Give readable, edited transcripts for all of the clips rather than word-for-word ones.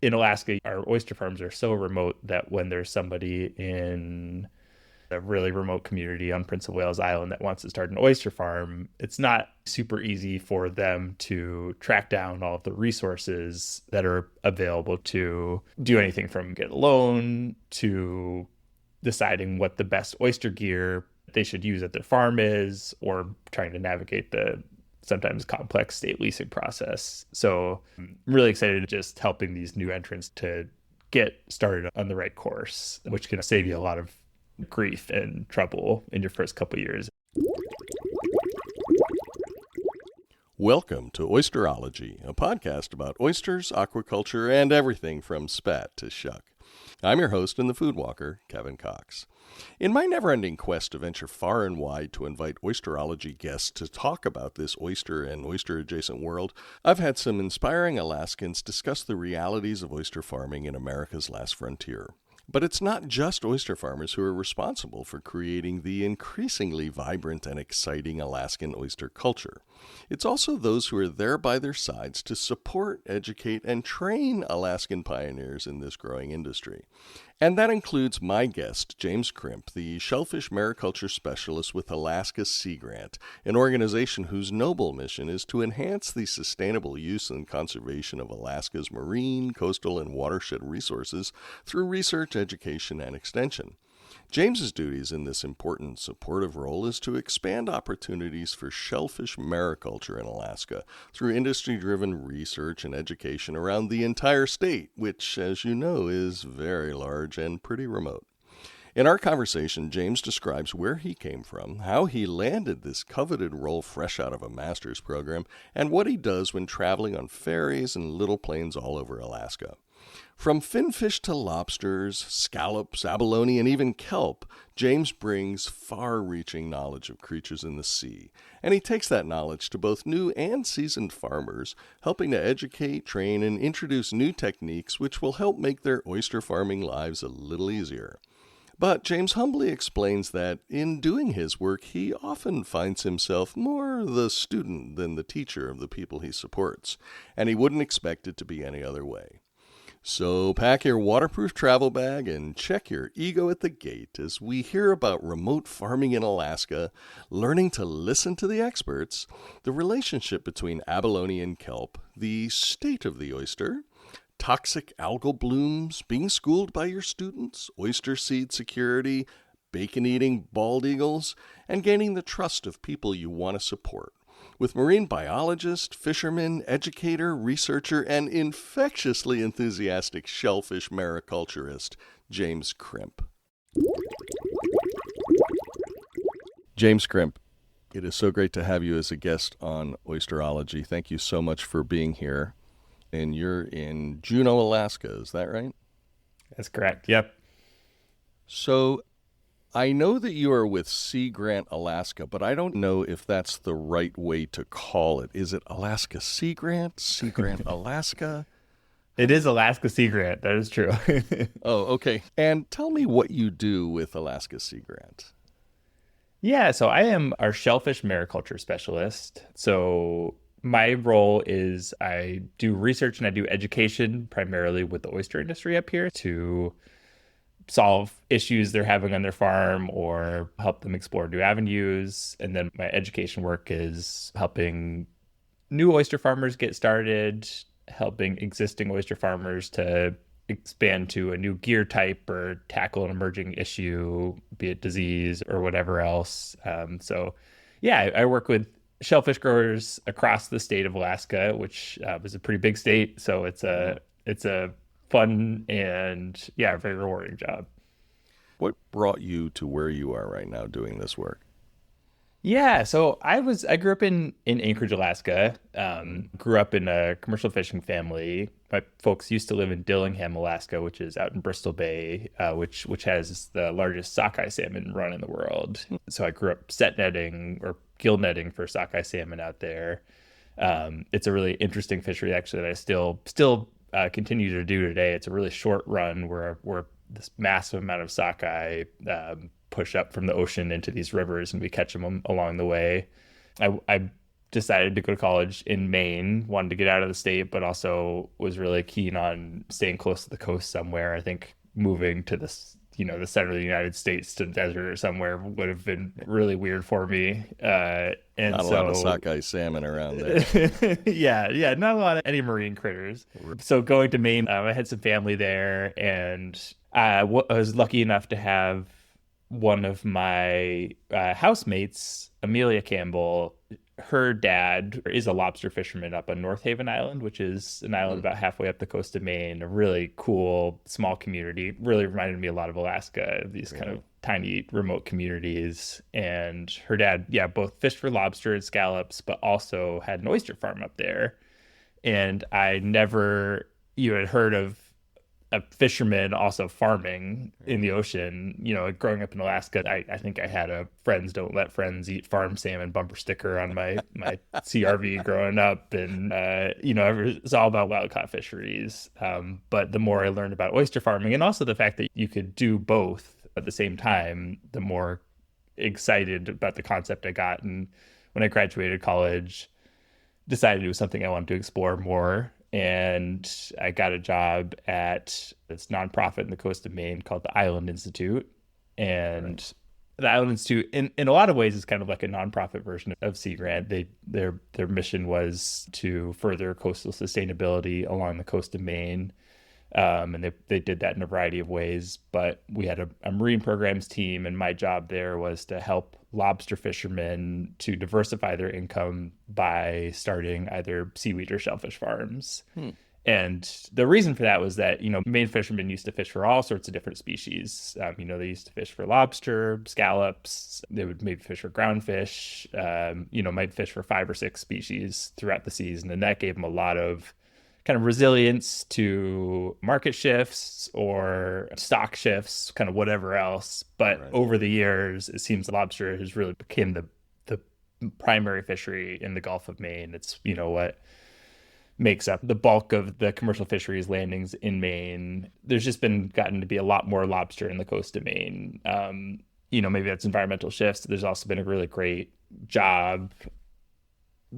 in Alaska, our oyster farms are so remote that when there's somebody in a really remote community on Prince of Wales Island that wants to start an oyster farm, it's not super easy for them to track down all of the resources that are available to do anything from get a loan to deciding what the best oyster gear they should use at their farm is, or trying to navigate the sometimes complex state leasing process. So I'm really excited to just helping these new entrants to get started on the right course, which can save you a lot of grief and trouble in your first couple of years. Welcome to OYSTER-ology, a podcast about oysters, aquaculture, and everything from spat to shuck. I'm your host and the food walker, Kevin Cox. In my never-ending quest to venture far and wide to invite oyster-ology guests to talk about this oyster and oyster-adjacent world, I've had some inspiring Alaskans discuss the realities of oyster farming in America's last frontier. But it's not just oyster farmers who are responsible for creating the increasingly vibrant and exciting Alaskan oyster culture. It's also those who are there by their sides to support, educate, and train Alaskan pioneers in this growing industry. And that includes my guest, James Crimp, the Shellfish Mariculture Specialist with Alaska Sea Grant, an organization whose noble mission is to enhance the sustainable use and conservation of Alaska's marine, coastal, and watershed resources through research, education, and extension. James's duties in this important supportive role is to expand opportunities for shellfish mariculture in Alaska through industry-driven research and education around the entire state, which, as you know, is very large and pretty remote. In our conversation, James describes where he came from, how he landed this coveted role fresh out of a master's program, and what he does when traveling on ferries and little planes all over Alaska. From finfish to lobsters, scallops, abalone, and even kelp, James brings far-reaching knowledge of creatures in the sea, and he takes that knowledge to both new and seasoned farmers, helping to educate, train, and introduce new techniques which will help make their oyster farming lives a little easier. But James humbly explains that in doing his work, he often finds himself more the student than the teacher of the people he supports, and he wouldn't expect it to be any other way. So pack your waterproof travel bag and check your ego at the gate as we hear about remote farming in Alaska, learning to listen to the experts, the relationship between abalone and kelp, the state of the oyster, toxic algal blooms, being schooled by your students, oyster seed security, bacon-eating bald eagles, and gaining the trust of people you want to support. With marine biologist, fisherman, educator, researcher, and infectiously enthusiastic shellfish mariculturist, James Crimp. James Crimp, it is so great to have you as a guest on OYSTER-ology. Thank you so much for being here. And you're in Juneau, Alaska, is that right? That's correct. Yep. So I know that you are with Sea Grant Alaska, but I don't know if that's the right way to call it. Is it Alaska Sea Grant Alaska? It is Alaska Sea Grant. That is true. Oh, okay. And tell me what you do with Alaska Sea Grant. Yeah, so I am our Shellfish Mariculture Specialist. So my role is I do research and I do education primarily with the oyster industry up here to solve issues they're having on their farm or help them explore new avenues. And then my education work is helping new oyster farmers get started, helping existing oyster farmers to expand to a new gear type or tackle an emerging issue, be it disease or whatever else. I work with shellfish growers across the state of Alaska, which is a pretty big state. So it's a fun and very rewarding job. What brought you to where you are right now doing this work? Yeah, so I grew up in Anchorage, Alaska. Grew up in a commercial fishing family. My folks used to live in Dillingham, Alaska, which is out in Bristol Bay, which has the largest sockeye salmon run in the world. So I grew up set netting or gill netting for sockeye salmon out there. It's a really interesting fishery, actually, that I still continue to do today. It's a really short run where this massive amount of sockeye push up from the ocean into these rivers, and we catch them along the way. I decided to go to college in Maine, wanted to get out of the state, but also was really keen on staying close to the coast somewhere. I think moving to this, the center of the United States to the desert or somewhere would have been really weird for me. And Not a lot of sockeye salmon around there. yeah, not a lot of any marine critters. So going to Maine, I had some family there, and I was lucky enough to have one of my housemates, Amelia Campbell. Her dad is a lobster fisherman up on North Haven Island, which is an island about halfway up the coast of Maine, a really cool small community. Really reminded me a lot of Alaska, these kind of tiny remote communities. And her dad, both fished for lobster and scallops, but also had an oyster farm up there. And I never had heard of a fisherman also farming in the ocean. Growing up in Alaska, I think I had a friends don't let friends eat farm salmon bumper sticker on my CRV growing up. And, it's all about wild caught fisheries. But the more I learned about oyster farming, and also the fact that you could do both at the same time, the more excited about the concept I got. And when I graduated college, decided it was something I wanted to explore more. And I got a job at this nonprofit in the coast of Maine called the Island Institute. And the Island Institute, in a lot of ways, is kind of like a nonprofit version of Sea Grant. Their mission was to further coastal sustainability along the coast of Maine. And they did that in a variety of ways. But we had a marine programs team, and my job there was to help lobster fishermen to diversify their income by starting either seaweed or shellfish farms. And the reason for that was that, Maine fishermen used to fish for all sorts of different species. They used to fish for lobster, scallops. They would maybe fish for groundfish, might fish for 5 or 6 species throughout the season. And that gave them a lot of kind of resilience to market shifts or stock shifts, kind of whatever else. But over the years, it seems lobster has really become the primary fishery in the Gulf of Maine. It's, what makes up the bulk of the commercial fisheries landings in Maine. There's just gotten to be a lot more lobster in the coast of Maine. Maybe that's environmental shifts. There's also been a really great job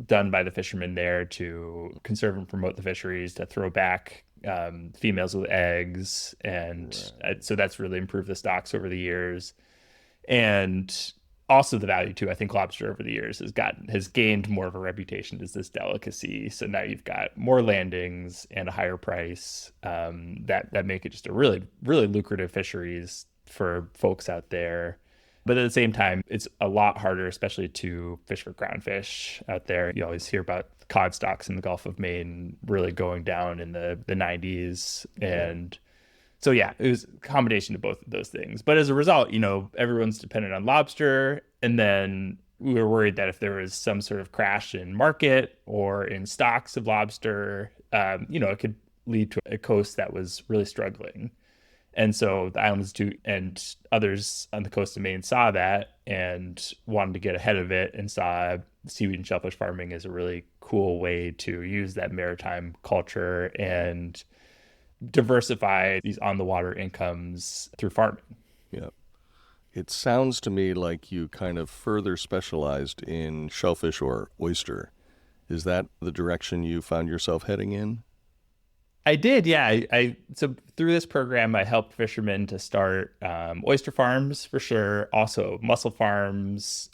done by the fishermen there to conserve and promote the fisheries, to throw back females with eggs. And so that's really improved the stocks over the years. And also the value too. I think lobster over the years has gained more of a reputation as this delicacy. So now you've got more landings and a higher price that make it just a really, really lucrative fisheries for folks out there. But at the same time, it's a lot harder, especially to fish for groundfish out there. You always hear about cod stocks in the Gulf of Maine really going down in the 90s. And so, it was a combination of both of those things. But as a result, everyone's dependent on lobster. And then we were worried that if there was some sort of crash in market or in stocks of lobster, it could lead to a coast that was really struggling. And so the Island Institute and others on the coast of Maine saw that and wanted to get ahead of it, and saw seaweed and shellfish farming as a really cool way to use that maritime culture and diversify these on-the-water incomes through farming. Yeah. It sounds to me like you kind of further specialized in shellfish or oyster. Is that the direction you found yourself heading in? I did, yeah. So through this program, I helped fishermen to start oyster farms for sure. Also, mussel farms,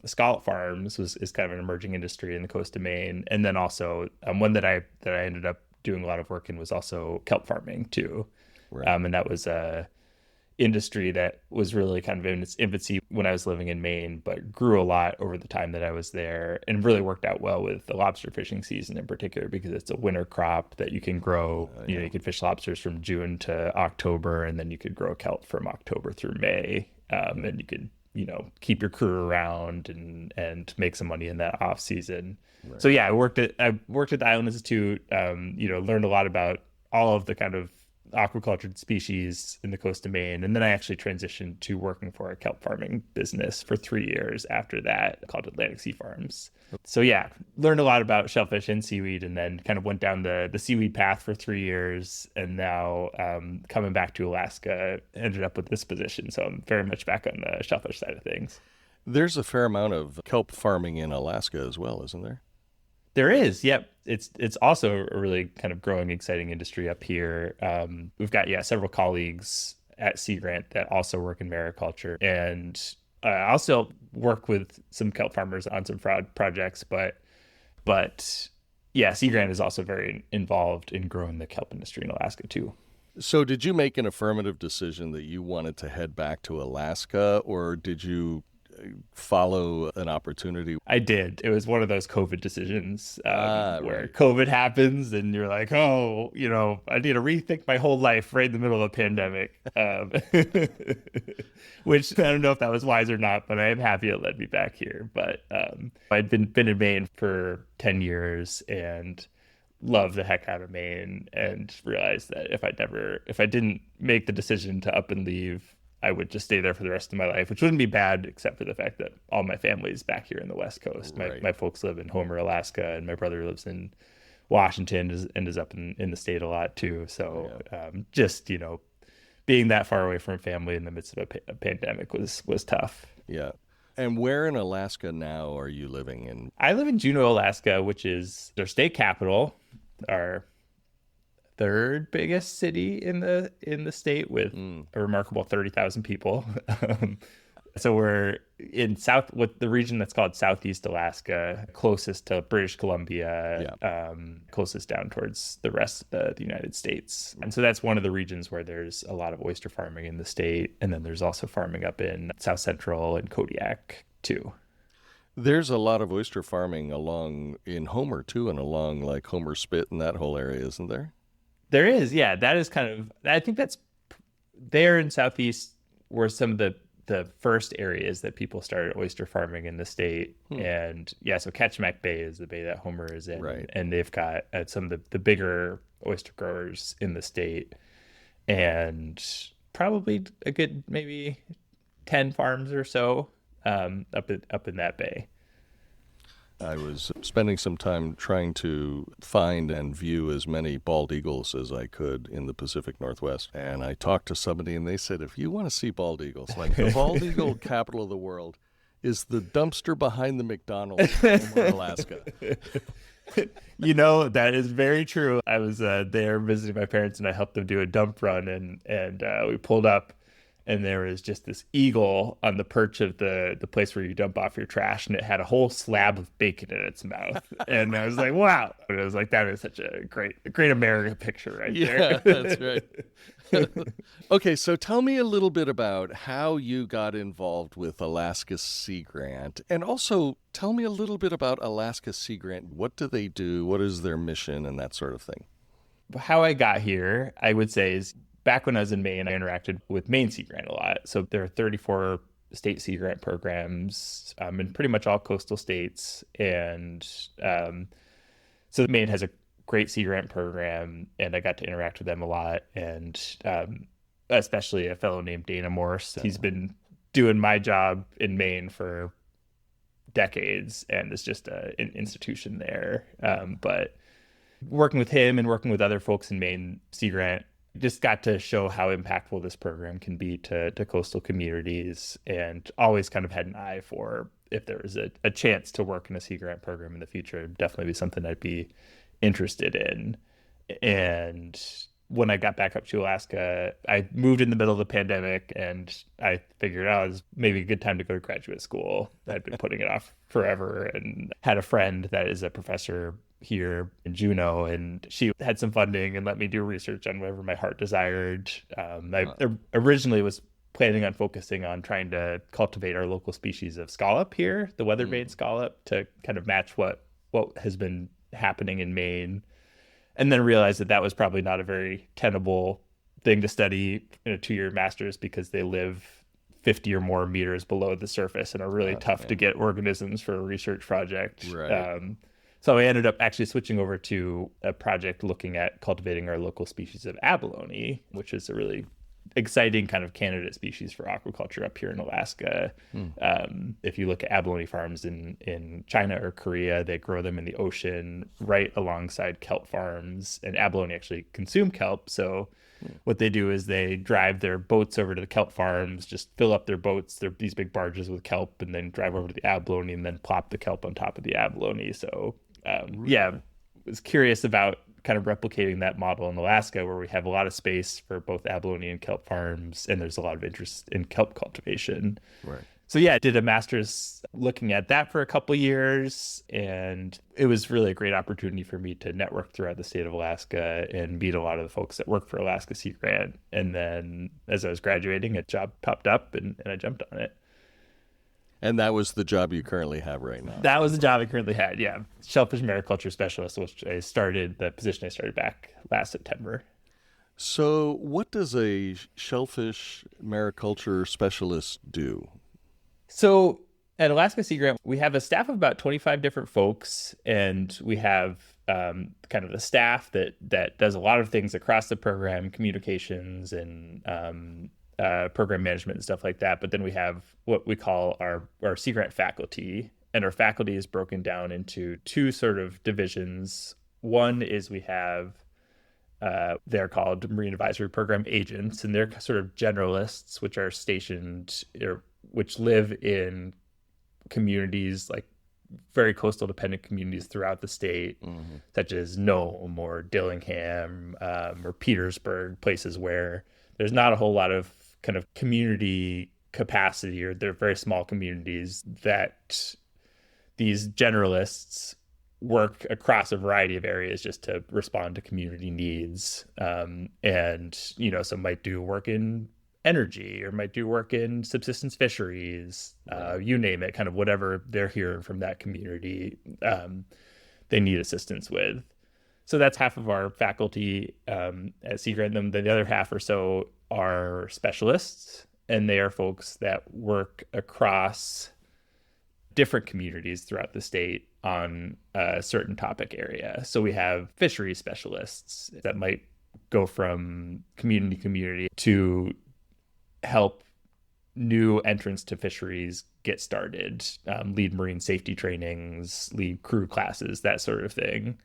scallop farms is kind of an emerging industry in the coast of Maine. And then also one that I ended up doing a lot of work in was also kelp farming too. And that was a industry that was really kind of in its infancy when I was living in Maine, but grew a lot over the time that I was there, and really worked out well with the lobster fishing season in particular, because it's a winter crop that you can grow. You could fish lobsters from June to October, and then you could grow kelp from October through May. And you could, keep your crew around and make some money in that off season. So I worked at the Island Institute, learned a lot about all of the kind of aquaculture species in the coast of Maine. And then I actually transitioned to working for a kelp farming business for 3 years after that, called Atlantic Sea Farms. So learned a lot about shellfish and seaweed, and then kind of went down the seaweed path for 3 years. And now coming back to Alaska, ended up with this position. So I'm very much back on the shellfish side of things. There's a fair amount of kelp farming in Alaska as well, isn't there? There is, yep. It's also a really kind of growing, exciting industry up here. We've got several colleagues at Sea Grant that also work in mariculture, and I also work with some kelp farmers on some fraud projects. But yeah, Sea Grant is also very involved in growing the kelp industry in Alaska too. So did you make an affirmative decision that you wanted to head back to Alaska, or did you follow an opportunity? I did. It was one of those COVID decisions where right. COVID happens and you're like, oh, I need to rethink my whole life right in the middle of a pandemic. Which I don't know if that was wise or not, but I am happy it led me back here. But I'd been in Maine for 10 years and loved the heck out of Maine, and realized that if I didn't make the decision to up and leave, I would just stay there for the rest of my life, which wouldn't be bad, except for the fact that all my family is back here in the West Coast. Right. My folks live in Homer, Alaska, and my brother lives in Washington and is up in the state a lot too. So just, being that far away from family in the midst of a pandemic was tough. Yeah. And where in Alaska now are you living in? I live in Juneau, Alaska, which is their state capital, our third biggest city in the state, with a remarkable 30,000 people. So we're in the region that's called Southeast Alaska, closest to British Columbia, closest down towards the rest of the United States. And so that's one of the regions where there's a lot of oyster farming in the state. And then there's also farming up in South Central and Kodiak too. There's a lot of oyster farming along in Homer too, and along like Homer Spit and that whole area, isn't there? There is, yeah. That is I think that's there in Southeast were some of the first areas that people started oyster farming in the state. And so Ketchimack Bay is the bay that Homer is in. Right. And they've got some of the bigger oyster growers in the state, and probably a good maybe 10 farms or so up in that bay. I was spending some time trying to find and view as many bald eagles as I could in the Pacific Northwest. And I talked to somebody and they said, if you want to see bald eagles, like the bald eagle capital of the world is the dumpster behind the McDonald's in Alaska. That is very true. I was there visiting my parents, and I helped them do a dump run, and we pulled up, and there was just this eagle on the perch of the place where you dump off your trash, and it had a whole slab of bacon in its mouth. And I was like, wow. And I was like, that is such a great America picture right there. Yeah, that's right. Okay, so tell me a little bit about how you got involved with Alaska Sea Grant, and also tell me a little bit about Alaska Sea Grant. What do they do? What is their mission and that sort of thing? How I got here, I would say, is back when I was in Maine, I interacted with Maine Sea Grant a lot. So there are 34 state Sea Grant programs in pretty much all coastal states. And so Maine has a great Sea Grant program, and I got to interact with them a lot. And especially a fellow named Dana Morse. He's been doing my job in Maine for decades and is just an institution there. But working with him and working with other folks in Maine Sea Grant, just got to show how impactful this program can be to coastal communities, and always kind of had an eye for if there was a chance to work in a Sea Grant program in the future. It'd definitely be something I'd be interested in. And when I got back up to Alaska, I moved in the middle of the pandemic, and I figured it was maybe a good time to go to graduate school. I'd been putting it off forever, and had a friend that is a professor here in Juneau, and she had some funding and let me do research on whatever my heart desired. I originally was planning on focusing on trying to cultivate our local species of scallop here, the weather-vane scallop, to kind of match what has been happening in Maine. And then realized that was probably not a very tenable thing to study in a 2-year master's, because they live 50 or more meters below the surface and are really tough to get organisms for a research project. Right. So I ended up actually switching over to a project looking at cultivating our local species of abalone, which is a really exciting kind of candidate species for aquaculture up here in Alaska. If you look at abalone farms in China or Korea, they grow them in the ocean right alongside kelp farms, and abalone actually consume kelp. So what they do is they drive their boats over to the kelp farms, just fill up their boats, these big barges with kelp, and then drive over to the abalone and then plop the kelp on top of the abalone. So yeah, was curious about kind of replicating that model in Alaska, where we have a lot of space for both abalone and kelp farms, and there's a lot of interest in kelp cultivation. Right. So yeah, I did a master's looking at that for a couple of years, and it was really a great opportunity for me to network throughout the state of Alaska and meet a lot of the folks that work for Alaska Sea Grant. And then as I was graduating, a job popped up and I jumped on it. And that was the job you currently have right now? That was the job I currently had, yeah. Shellfish Mariculture Specialist, which the position I started back last September. So what does a Shellfish Mariculture Specialist do? So at Alaska Sea Grant, we have a staff of about 25 different folks, and we have kind of the staff that does a lot of things across the program, communications and program management and stuff like that. But then we have what we call our Sea Grant faculty, and our faculty is broken down into two sort of divisions. One is we have they're called Marine Advisory Program agents, and they're sort of generalists, which are stationed which live in communities like very coastal dependent communities throughout the state, such as Nome or Dillingham or Petersburg, places where there's not a whole lot of kind of community capacity, or they're very small communities that these generalists work across a variety of areas just to respond to community needs. And, some might do work in energy or might do work in subsistence fisheries, you name it, kind of whatever they're hearing from that community, they need assistance with. So that's half of our faculty at Sea Grant. Then the other half or so are specialists, and they are folks that work across different communities throughout the state on a certain topic area. So we have fisheries specialists that might go from community to community to help new entrants to fisheries get started, lead marine safety trainings, lead crew classes, that sort of thing.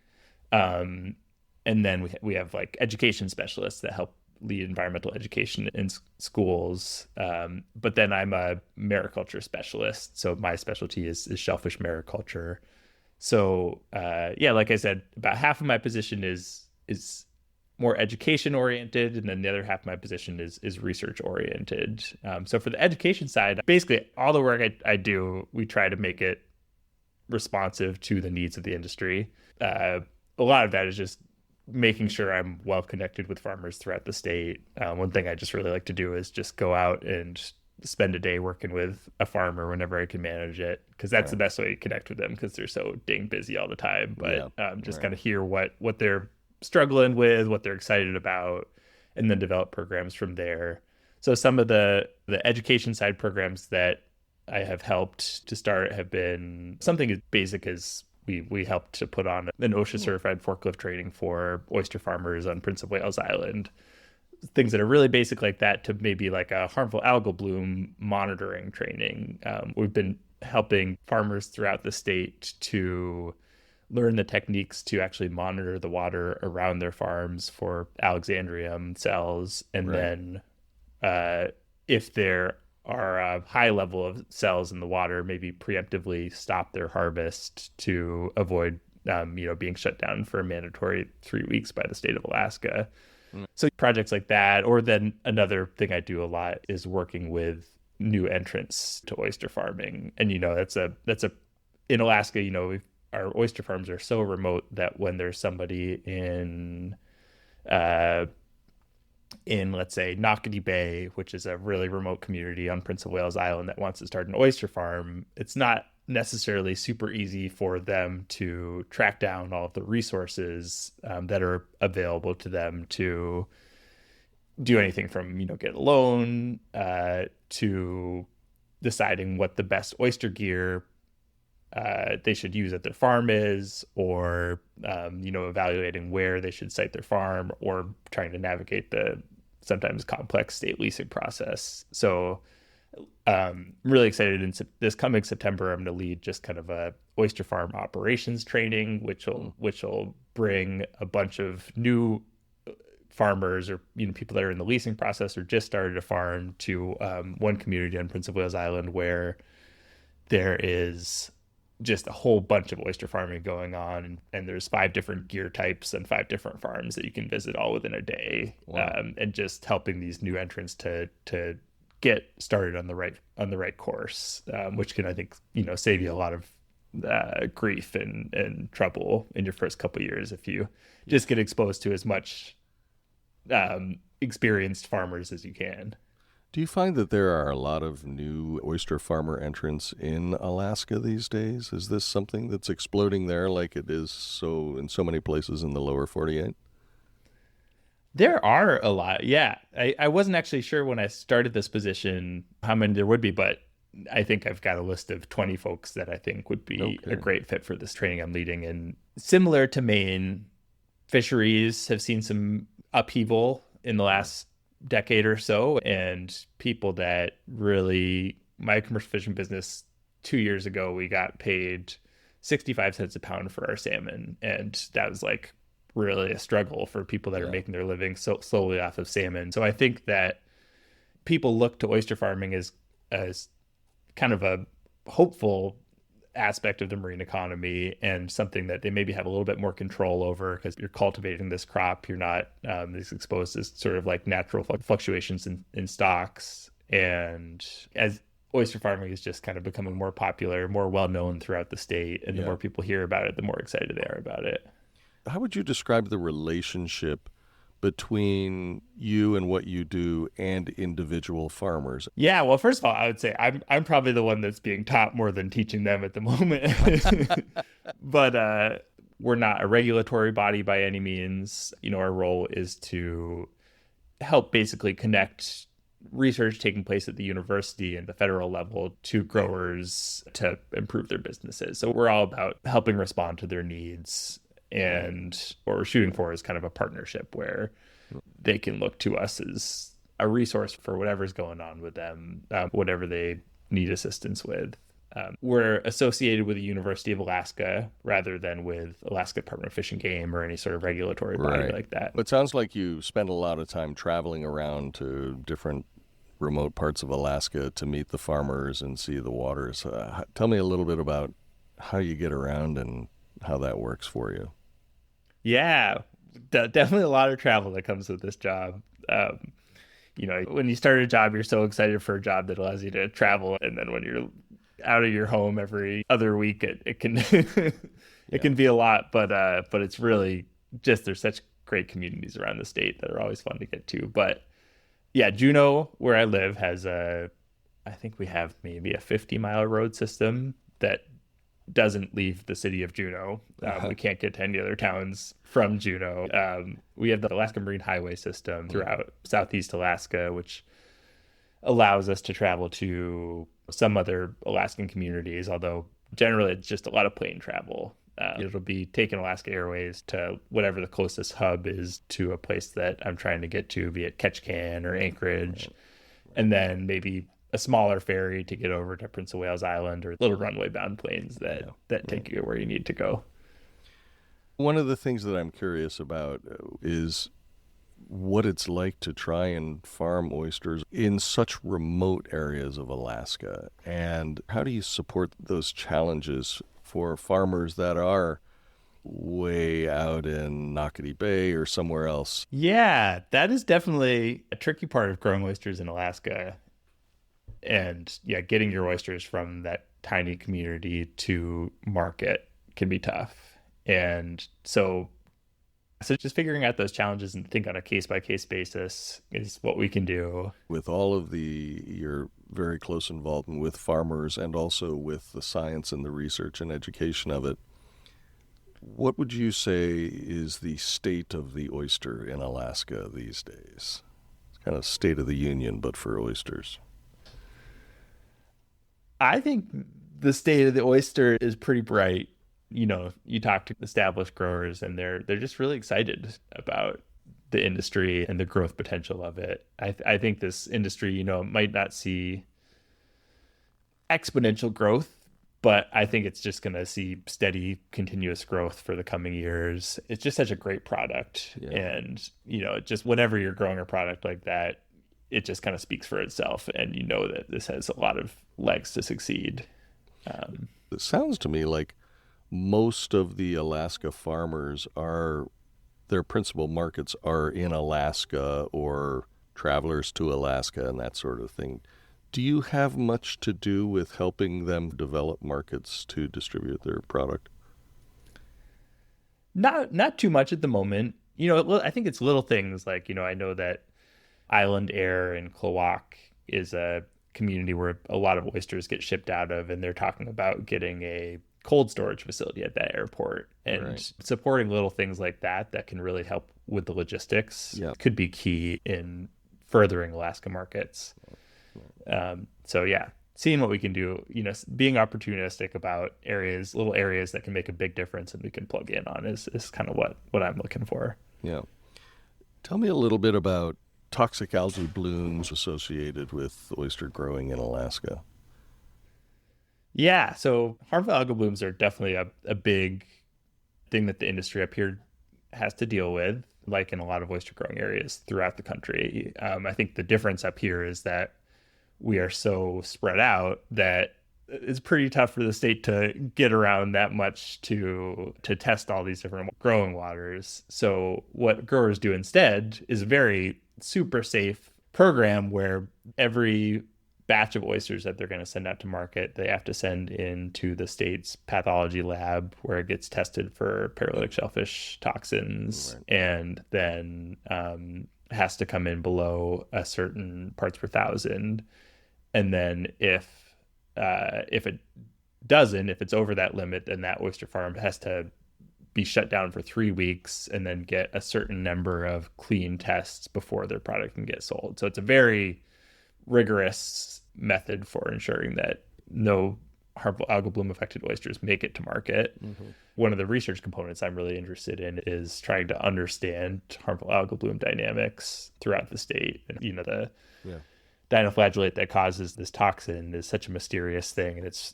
And then we have like education specialists that help lead environmental education in schools. But then I'm a mariculture specialist. So my specialty is shellfish mariculture. So like I said, about half of my position is more education oriented, and then the other half of my position is research oriented. So for the education side, basically all the work I do, we try to make it responsive to the needs of the industry. A lot of that is just making sure I'm well connected with farmers throughout the state. One thing I just really like to do is just go out and spend a day working with a farmer whenever I can manage it, because that's the best way to connect with them, because they're so dang busy all the time. But kind of hear what they're struggling with, what they're excited about, and then develop programs from there. So some of the education side programs that I have helped to start have been something as basic as we helped to put on an OSHA certified forklift training for oyster farmers on Prince of Wales Island. Things that are really basic like that, to maybe like a harmful algal bloom monitoring training. We've been helping farmers throughout the state to learn the techniques to actually monitor the water around their farms for Alexandrium cells. And then if there are a high level of cells in the water, maybe preemptively stop their harvest to avoid being shut down for a mandatory 3 weeks by the state of Alaska. So projects like that. Or then another thing I do a lot is working with new entrants to oyster farming. And that's a in Alaska, our oyster farms are so remote that when there's somebody in let's say Knockaty Bay, which is a really remote community on Prince of Wales Island, that wants to start an oyster farm, it's not necessarily super easy for them to track down all of the resources that are available to them to do anything from get a loan to deciding what the best oyster gear they should use at their farm is, or evaluating where they should site their farm, or trying to navigate the sometimes complex state leasing process. So I'm really excited. This coming September, I'm going to lead just kind of a oyster farm operations training, which will bring a bunch of new farmers or people that are in the leasing process or just started a farm to one community on Prince of Wales Island where there is just a whole bunch of oyster farming going on, and there's 5 different gear types and 5 different farms that you can visit all within a day. Wow. And just helping these new entrants to get started on the right course, which can, I think, save you a lot of grief and trouble in your first couple of years if you just get exposed to as much experienced farmers as you can. Do you find that there are a lot of new oyster farmer entrants in Alaska these days? Is this something that's exploding there like it is in so many places in the lower 48? There are a lot. Yeah. I wasn't actually sure when I started this position how many there would be, but I think I've got a list of 20 folks that I think would be a great fit for this training I'm leading. And similar to Maine, fisheries have seen some upheaval in the last decade or so, and people that really, my commercial fishing business 2 years ago, we got paid 65 cents a pound for our salmon, and that was like really a struggle for people that are making their living so slowly off of salmon. So I think that people look to oyster farming as kind of a hopeful aspect of the marine economy and something that they maybe have a little bit more control over because you're cultivating this crop. You're not as exposed to sort of like natural fluctuations in stocks. And as oyster farming is just kind of becoming more popular, more well-known throughout the state, and the more people hear about it, the more excited they are about it. How would you describe the relationship between you and what you do and individual farmers? Yeah, well, first of all, I would say I'm probably the one that's being taught more than teaching them at the moment. But we're not a regulatory body by any means. Our role is to help basically connect research taking place at the university and the federal level to growers to improve their businesses. So we're all about helping respond to their needs. And what we're shooting for is kind of a partnership where they can look to us as a resource for whatever's going on with them, whatever they need assistance with. We're associated with the University of Alaska rather than with Alaska Department of Fish and Game or any sort of regulatory body like that. It sounds like you spend a lot of time traveling around to different remote parts of Alaska to meet the farmers and see the waters. Tell me a little bit about how you get around and how that works for you. Yeah, definitely a lot of travel that comes with this job. When you start a job, you're so excited for a job that allows you to travel. And then when you're out of your home every other week, it can it can be a lot. But it's really just, there's such great communities around the state that are always fun to get to. But yeah, Juneau, where I live, has I think we have maybe a 50-mile road system that doesn't leave the city of Juneau. We can't get to any other towns from Juneau. We have the Alaska Marine Highway system throughout Southeast Alaska, which allows us to travel to some other Alaskan communities, although generally it's just a lot of plane travel. It'll be taking Alaska Airways to whatever the closest hub is to a place that I'm trying to get to, be it Ketchikan or Anchorage, and then maybe a smaller ferry to get over to Prince of Wales Island, or little runway bound planes that take you where you need to go. One of the things that I'm curious about is what it's like to try and farm oysters in such remote areas of Alaska, and how do you support those challenges for farmers that are way out in Nocketty Bay or somewhere else? Yeah, that is definitely a tricky part of growing oysters in Alaska. And yeah, getting your oysters from that tiny community to market can be tough. And so just figuring out those challenges and think on a case-by-case basis is what we can do. With all of your very close involvement with farmers and also with the science and the research and education of it, what would you say is the state of the oyster in Alaska these days? It's kind of state of the union, but for oysters. I think the state of the oyster is pretty bright. You talk to established growers and they're just really excited about the industry and the growth potential of it. I think this industry, might not see exponential growth, but I think it's just going to see steady, continuous growth for the coming years. It's just such a great product. Yeah. And, just whenever you're growing a product like that, it just kind of speaks for itself. And you know that this has a lot of legs to succeed. It sounds to me like most of the Alaska farmers their principal markets are in Alaska or travelers to Alaska and that sort of thing. Do you have much to do with helping them develop markets to distribute their product? Not too much at the moment. I think it's little things like, I know that Island Air in Klawock is a community where a lot of oysters get shipped out of, and they're talking about getting a cold storage facility at that airport, and supporting little things like that can really help with the logistics. Could be key in furthering Alaska markets. So yeah, seeing what we can do, being opportunistic about little areas that can make a big difference and we can plug in on is kind of what I'm looking for. Yeah. Tell me a little bit about toxic algae blooms associated with oyster growing in Alaska. Yeah, so harmful algal blooms are definitely a big thing that the industry up here has to deal with, like in a lot of oyster growing areas throughout the country. I think the difference up here is that we are so spread out that it's pretty tough for the state to get around that much to test all these different growing waters. So what growers do instead is a very super safe program where every batch of oysters that they're going to send out to market, they have to send into the state's pathology lab where it gets tested for paralytic shellfish toxins, and then has to come in below a certain parts per thousand. And then if it doesn't, if it's over that limit, then that oyster farm has to be shut down for 3 weeks and then get a certain number of clean tests before their product can get sold. So it's a very rigorous method for ensuring that no harmful algal bloom affected oysters make it to market. Mm-hmm. One of the research components I'm really interested in is trying to understand harmful algal bloom dynamics throughout the state. And, the dinoflagellate that causes this toxin is such a mysterious thing, and it's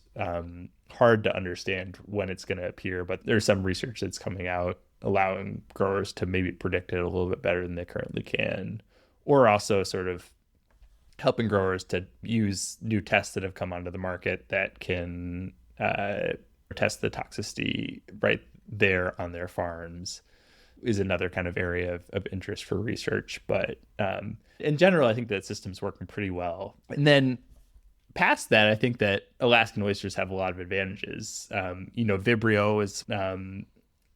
hard to understand when it's going to appear. But there's some research that's coming out allowing growers to maybe predict it a little bit better than they currently can, or also sort of helping growers to use new tests that have come onto the market that can test the toxicity right there on their farms is another kind of area of interest for research. But in general, I think that system's working pretty well. And then past that, I think that Alaskan oysters have a lot of advantages. Vibrio is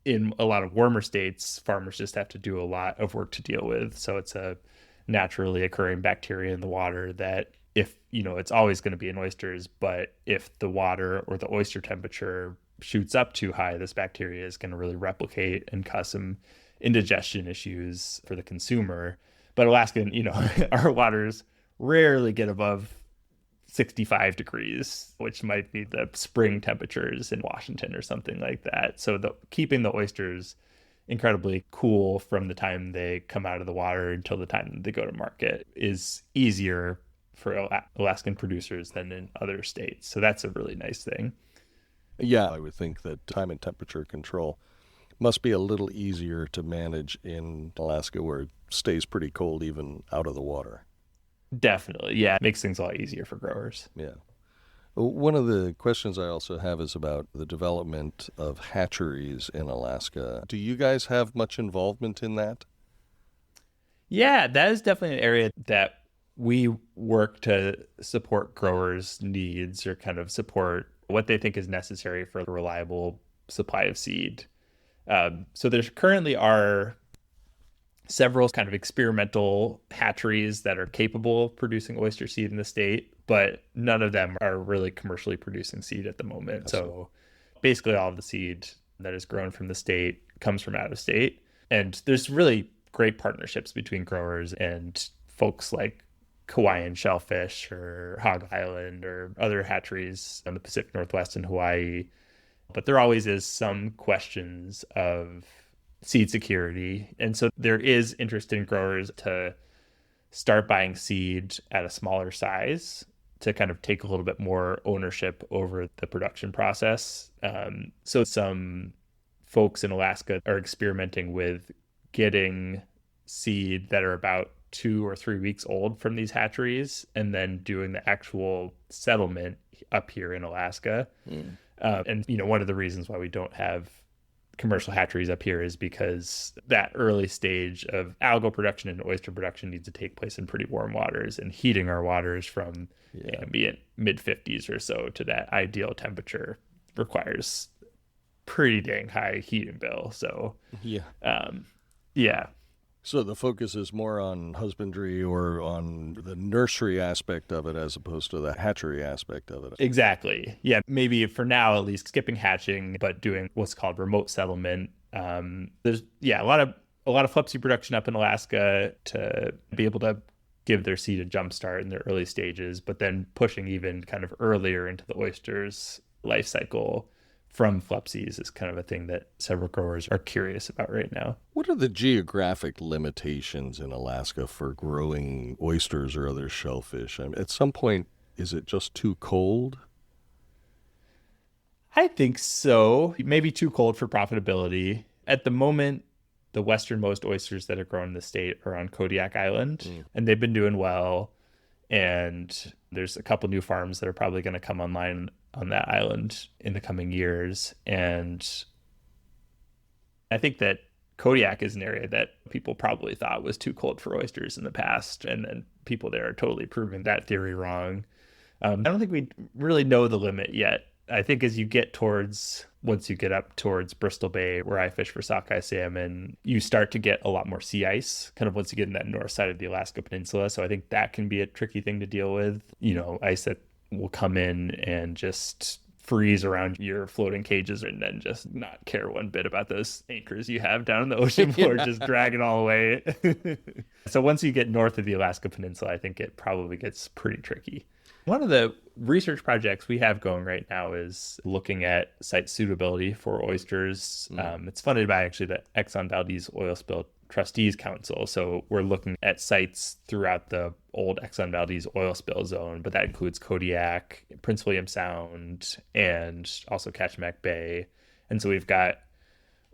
in a lot of warmer states, farmers just have to do a lot of work to deal with. So it's a naturally occurring bacteria in the water that it's always going to be in oysters, but if the water or the oyster temperature shoots up too high, this bacteria is going to really replicate and cause some indigestion issues for the consumer. But Alaskan, our waters rarely get above 65 degrees, which might be the spring temperatures in Washington or something like that. So keeping the oysters incredibly cool from the time they come out of the water until the time they go to market is easier for Alaskan producers than in other states. So that's a really nice thing. Yeah, I would think that time and temperature control must be a little easier to manage in Alaska, where it stays pretty cold even out of the water. Definitely. Yeah. It makes things a lot easier for growers. Yeah. One of the questions I also have is about the development of hatcheries in Alaska. Do you guys have much involvement in that? Yeah, that is definitely an area that we work to support growers' needs, or kind of support what they think is necessary for a reliable supply of seed. So there currently are several kind of experimental hatcheries that are capable of producing oyster seed in the state, but none of them are really commercially producing seed at the moment. So basically all of the seed that is grown from the state comes from out of state. And there's really great partnerships between growers and folks like Hawaiian Shellfish or Hog Island or other hatcheries in the Pacific Northwest and Hawaii. But there always is some questions of seed security. And so there is interest in growers to start buying seed at a smaller size to kind of take a little bit more ownership over the production process. So some folks in Alaska are experimenting with getting seed that are about 2 or 3 weeks old from these hatcheries and then doing the actual settlement up here in Alaska. And, one of the reasons why we don't have commercial hatcheries up here is because that early stage of algal production and oyster production needs to take place in pretty warm waters, and heating our waters from ambient mid-50s or so to that ideal temperature requires pretty dang high heating bill. So yeah. So the focus is more on husbandry or on the nursery aspect of it as opposed to the hatchery aspect of it. Exactly. Yeah, maybe for now at least skipping hatching, but doing what's called remote settlement. There's a lot of Flupsy production up in Alaska to be able to give their seed a jump start in their early stages, but then pushing even kind of earlier into the oyster's life cycle from Flupsies is kind of a thing that several growers are curious about right now. What are the geographic limitations in Alaska for growing oysters or other shellfish? I mean, at some point, is it just too cold? I think so. Maybe too cold for profitability. At the moment, the westernmost oysters that are grown in the state are on Kodiak Island, and they've been doing well. And there's a couple new farms that are probably going to come online on that island in the coming years. And I think that Kodiak is an area that people probably thought was too cold for oysters in the past. And then people there are totally proving that theory wrong. I don't think we really know the limit yet. I think as you get once you get up towards Bristol Bay, where I fish for sockeye salmon, you start to get a lot more sea ice, kind of once you get in that north side of the Alaska Peninsula. So I think that can be a tricky thing to deal with. Ice that will come in and just freeze around your floating cages and then just not care one bit about those anchors you have down in the ocean floor, just drag it all away. So once you get north of the Alaska Peninsula, I think it probably gets pretty tricky. One of the research projects we have going right now is looking at site suitability for oysters. It's funded by actually the Exxon Valdez Oil Spill Trustees Council. So we're looking at sites throughout the old Exxon Valdez oil spill zone, but that includes Kodiak, Prince William Sound, and also Kachemak Bay. And so we've got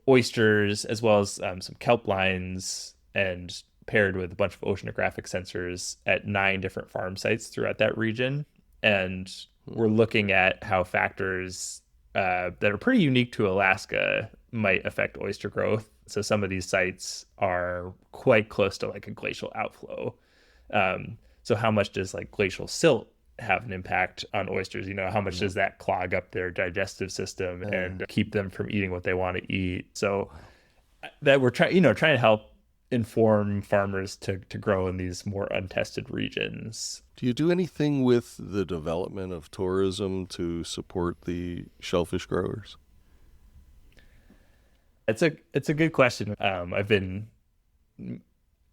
oysters as well as some kelp lines, and paired with a bunch of oceanographic sensors at 9 different farm sites throughout that region. And we're looking at how factors that are pretty unique to Alaska might affect oyster growth. So some of these sites are quite close to like a glacial outflow. So how much does like glacial silt have an impact on oysters? How much does that clog up their digestive system and keep them from eating what they want to eat? So that we're trying to help inform farmers to grow in these more untested regions. Do you do anything with the development of tourism to support the shellfish growers? It's a good question. I've been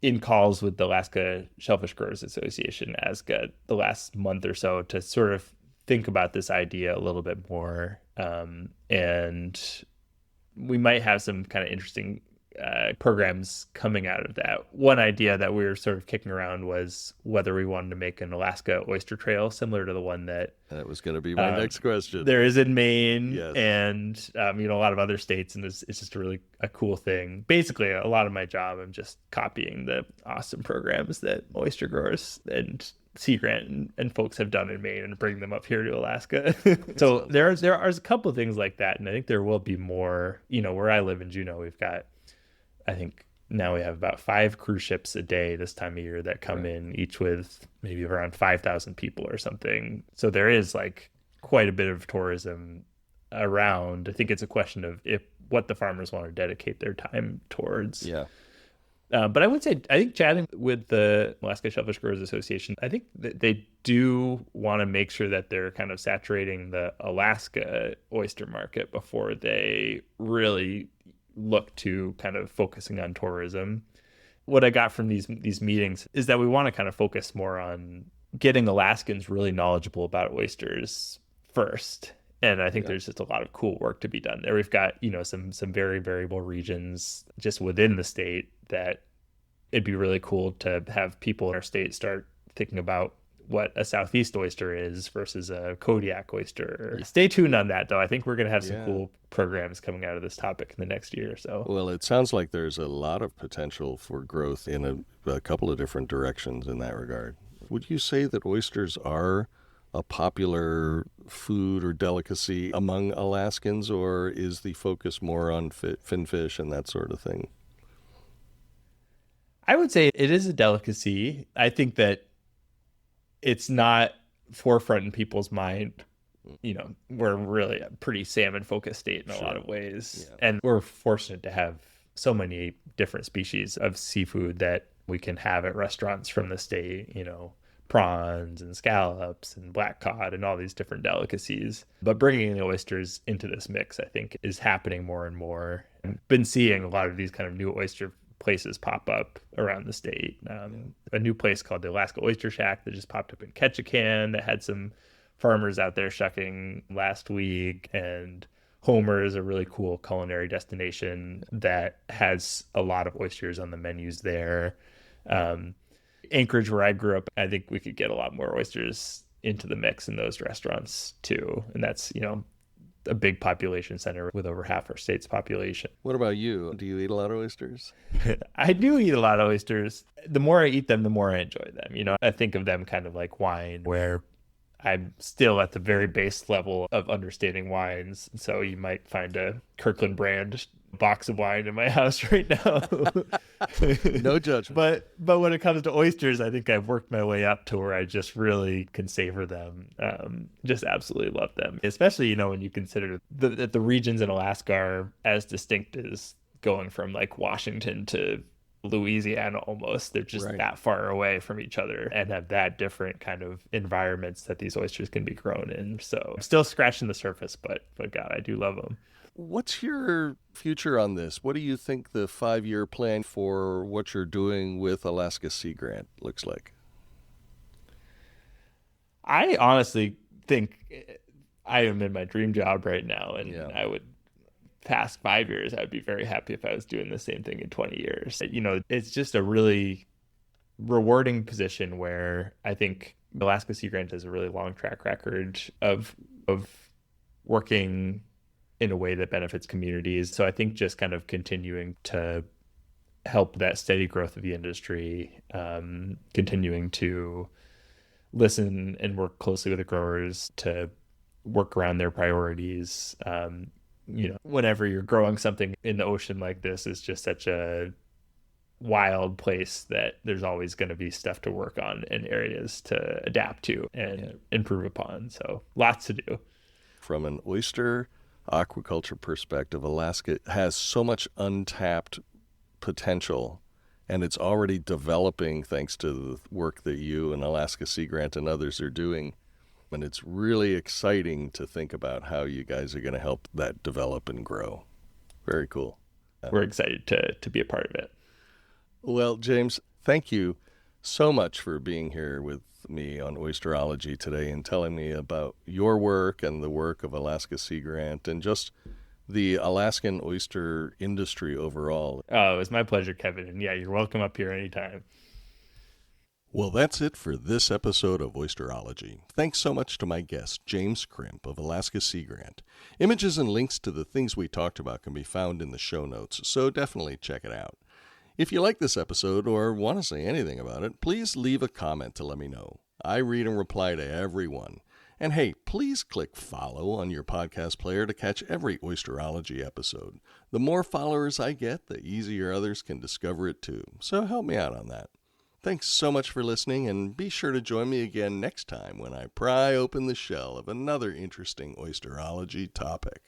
in calls with the Alaska Shellfish Growers Association, ASGA, the last month or so to sort of think about this idea a little bit more. And we might have some kind of interesting programs coming out of that. One idea that we were sort of kicking around was whether we wanted to make an Alaska oyster trail similar to the one that was going to be my next question. There is in Maine, yes. And a lot of other states, and it's just really a cool thing. Basically, a lot of my job, I'm just copying the awesome programs that oyster growers and Sea Grant and folks have done in Maine and bring them up here to Alaska. So there are a couple of things like that, and I think there will be more. Where I live in Juneau, we've got, I think now we have about 5 cruise ships a day this time of year that come in, each with maybe around 5,000 people or something. So there is like quite a bit of tourism around. I think it's a question of what the farmers want to dedicate their time towards. Yeah. But I think chatting with the Alaska Shellfish Growers Association, I think that they do want to make sure that they're kind of saturating the Alaska oyster market before they really look to kind of focusing on tourism. What I got from these meetings is that we want to kind of focus more on getting Alaskans really knowledgeable about oysters first, And I think Yeah. there's just a lot of cool work to be done there. We've got, some very variable regions just within the state that it'd be really cool to have people in our state start thinking about what a southeast oyster is versus a Kodiak oyster. Stay tuned on that, though. I think we're going to have some Yeah. cool programs coming out of this topic in the next year or so. Well, it sounds like there's a lot of potential for growth in a couple of different directions in that regard. Would you say that oysters are a popular food or delicacy among Alaskans, or is the focus more on finfish and that sort of thing? I would say it is a delicacy. I think that it's not forefront in people's mind. We're really a pretty salmon focused state in a lot of ways. Yeah. And we're fortunate to have so many different species of seafood that we can have at restaurants from the state, prawns and scallops and black cod and all these different delicacies. But bringing the oysters into this mix, I think, is happening more and more. I've been seeing a lot of these kind of new oyster places pop up around the state. A new place called the Alaska Oyster Shack that just popped up in Ketchikan that had some farmers out there shucking last week. And Homer is a really cool culinary destination that has a lot of oysters on the menus there. Anchorage, where I grew up, I think we could get a lot more oysters into the mix in those restaurants too. And that's, a big population center with over half our state's population. What about you? Do you eat a lot of oysters? I do eat a lot of oysters. The more I eat them, the more I enjoy them. I think of them kind of like wine, where I'm still at the very base level of understanding wines. So you might find a Kirkland brand box of wine in my house right now. No judgment. But when it comes to oysters, I think I've worked my way up to where I just really can savor them. Just absolutely love them, especially when you consider that the regions in Alaska are as distinct as going from like Washington to Louisiana almost. They're just that far away from each other and have that different kind of environments that these oysters can be grown in. So I'm still scratching the surface, but God, I do love them. What's your future on this? What do you think the 5-year plan for what you're doing with Alaska Sea Grant looks like? I honestly think I am in my dream job right now, and I would, past 5 years, I would be very happy if I was doing the same thing in 20 years. It's just a really rewarding position where I think Alaska Sea Grant has a really long track record of working in a way that benefits communities. So I think just kind of continuing to help that steady growth of the industry, continuing to listen and work closely with the growers to work around their priorities. Whenever you're growing something in the ocean like this, is just such a wild place that there's always going to be stuff to work on and areas to adapt to and improve upon. So lots to do. From an oyster aquaculture perspective, Alaska has so much untapped potential, and it's already developing thanks to the work that you and Alaska Sea Grant and others are doing. And it's really exciting to think about how you guys are going to help that develop and grow. Very cool. We're excited to be a part of it. Well, James, thank you so much for being here with me on Oyster-ology today and telling me about your work and the work of Alaska Sea Grant and just the Alaskan oyster industry overall. Oh, it was my pleasure, Kevin. And yeah, you're welcome up here anytime. Well, that's it for this episode of Oyster-ology. Thanks so much to my guest, James Crimp of Alaska Sea Grant. Images and links to the things we talked about can be found in the show notes, so definitely check it out. If you like this episode or want to say anything about it, please leave a comment to let me know. I read and reply to everyone. And hey, please click follow on your podcast player to catch every Oyster-ology episode. The more followers I get, the easier others can discover it too. So help me out on that. Thanks so much for listening, and be sure to join me again next time when I pry open the shell of another interesting Oyster-ology topic.